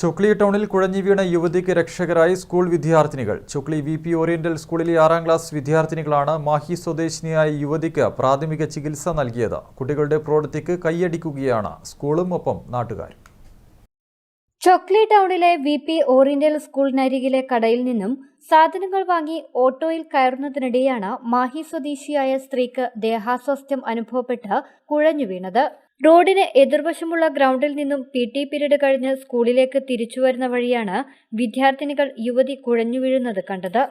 ചുക്ലി ടൗണിൽ കുഴഞ്ഞു വീണ യുവതിക്ക് രക്ഷകരായി സ്കൂൾ വിദ്യാർത്ഥിനികൾ. ചുക്ലി VP ഓറിയന്റൽ സ്കൂളിലെ 6ാം ക്ലാസ് വിദ്യാർത്ഥിനികളാണ് മാഹി സ്വദേശിനിയായ യുവതിക്ക് പ്രാഥമിക ചികിത്സ നൽകിയത്. കുട്ടികളുടെ പ്രവൃത്തിക്ക് കൈയടിക്കുകയാണ് സ്കൂളും ഒപ്പം നാട്ടുകാരും. ചുക്ലി ടൗണിലെ VP ഓറിയന്റൽ സ്കൂളിനരികിലെ കടയിൽ നിന്നും സാധനങ്ങൾ വാങ്ങി ഓട്ടോയിൽ കയറുന്നതിനിടെയാണ് മാഹി സ്വദേശിയായ സ്ത്രീക്ക് ദേഹാസ്വാസ്ഥ്യം അനുഭവപ്പെട്ട് കുഴഞ്ഞു വീണത്. റോഡിന് എതിർവശമുള്ള ഗ്രൗണ്ടിൽ നിന്നും PT പീരീഡ് കഴിഞ്ഞ് സ്കൂളിലേക്ക് തിരിച്ചുവരുന്ന വഴിയാണ് വിദ്യാർത്ഥിനികൾ യുവതി കുഴഞ്ഞു വീഴുന്നത് കണ്ടത്.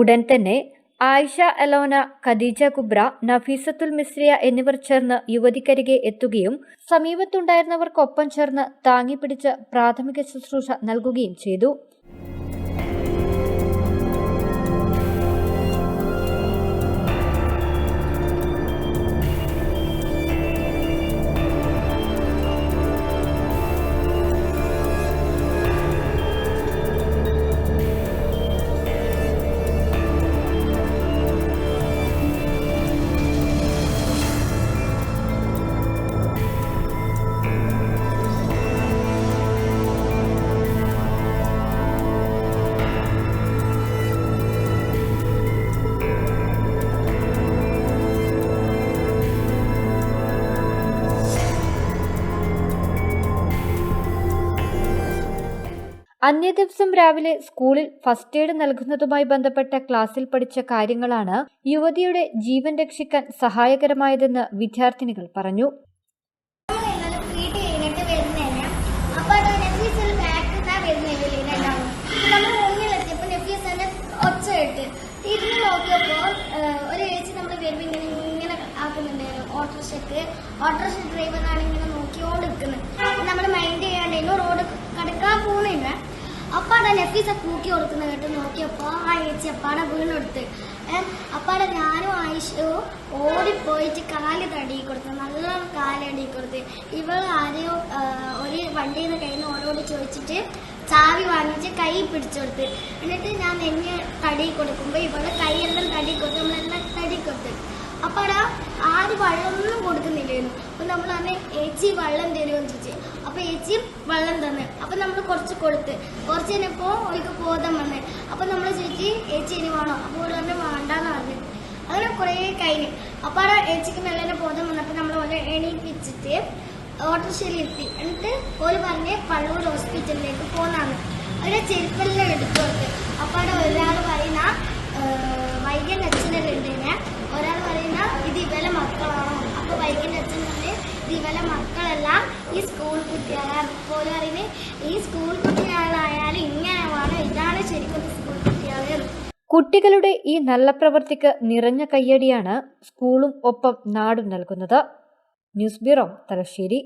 ഉടൻ തന്നെ ആയിഷ അലോന, ഖദീജ കുബ്ര, നഫീസത്തുൽ മിസ്രിയ എന്നിവർ ചേർന്ന് യുവതിക്കരികെ എത്തുകയും സമീപത്തുണ്ടായിരുന്നവർക്കൊപ്പം ചേർന്ന് താങ്ങിപ്പിടിച്ച് പ്രാഥമിക ശുശ്രൂഷ നൽകുകയും ചെയ്തു. അന്നേ ദിവസം രാവിലെ സ്കൂളിൽ ഫസ്റ്റ് എയ്ഡ് നൽകുന്നതുമായി ബന്ധപ്പെട്ട ക്ലാസ്സിൽ പഠിച്ച കാര്യങ്ങളാണ് യുവതിയുടെ ജീവൻ രക്ഷിക്കാൻ സഹായകരമായതെന്ന് വിദ്യാർത്ഥിനികൾ പറഞ്ഞു. ഓട്ടോറിക്ഷ ഡ്രൈവറാണ് ഇങ്ങനെ നോക്കിയോണ്ടിരിക്കുന്നത്. നമ്മൾ മൈൻഡ് ചെയ്യാണ്ടായിരുന്നു, റോഡ് കടക്കാൻ പോകുന്നില്ല. അപ്പാടെ നഫീസ കൂക്കി കൊടുക്കുന്ന കേട്ട് നോക്കിയപ്പോൾ ആ ചേച്ചി അപ്പാടെ വീണെടുത്ത്. അപ്പാടെ ഞാനും ആയിഷവും ഓടിപ്പോയിട്ട് കാല് തടി കൊടുത്തു, നല്ല കാലടി കൊടുത്ത്. ഇവൾ ആരെയോ ഒരു വണ്ടിയിൽ നിന്ന് കയ്യിൽ നിന്ന് ഓരോട് ചോദിച്ചിട്ട് ചാവി വാങ്ങിച്ച് കൈ പിടിച്ചു കൊടുത്ത്. എന്നിട്ട് ഞാൻ നെഞ്ഞ് തടി കൊടുക്കുമ്പോൾ ഇവള് കൈയെല്ലാം തടി കൊടുത്ത്, നമ്മളെല്ലാം തടി കൊടുത്ത്. അപ്പാടാ ആരും വെള്ളമൊന്നും കൊടുക്കുന്നില്ലായിരുന്നു. അപ്പൊ നമ്മൾ തന്നെ ഏച്ചി വെള്ളം തരുമെന്ന് ചോദിച്ചു. അപ്പൊ ഏച്ചി വെള്ളം തന്നെ. അപ്പൊ നമ്മൾ കുറച്ച് കൊടുത്ത്, കുറച്ച് കഴിഞ്ഞപ്പോ അവർക്ക് ബോധം വന്നേ. അപ്പൊ നമ്മൾ ചോദിച്ചു ഏച്ചി ഇനി വേണോ? അപ്പൊ ഓരോ തന്നെ വേണ്ടാന്ന് പറഞ്ഞു. അങ്ങനെ കുറെ കഴിഞ്ഞ് അപ്പാടെ ഏച്ചിക്ക് നല്ല ബോധം വന്നപ്പോ നമ്മൾ ഓരോ എണീപ്പിച്ചിട്ട് ഓട്ടോറിക്ഷയിൽ എത്തി. എന്നിട്ട് ഓര് പറഞ്ഞ് പള്ളൂർ ഹോസ്പിറ്റലിലേക്ക് പോന്നാണ്. അവരെ ചെരുപ്പെല്ലാം എടുത്തു കൊടുത്ത്. അപ്പാടെ ഒരാൾ പറയുന്ന വൈകൻ അച്ഛനെല്ലാം ഉണ്ടേനെ, ഒരാൾ പറയുന്ന ഇത് ഇവലെ മക്കളാണോ? അപ്പൊ വൈകിന്റെ അച്ഛൻ പറഞ്ഞ് ഇത് ഇവലെ മക്കളെല്ലാം ഈ സ്കൂൾ കുട്ടികളാണ്. പോലെ അറിയുന്നത് ഈ സ്കൂൾ കുട്ടികളായാലും ഇങ്ങനെ വേണം, ഇതാണ് ശരിക്കും സ്കൂൾ കുട്ടികൾ. കുട്ടികളുടെ ഈ നല്ല പ്രവൃത്തിക്ക് നിറഞ്ഞ കയ്യടിയാണ് സ്കൂളും ഒപ്പം നാടും നൽകുന്നത്. News bureau, Thalassery.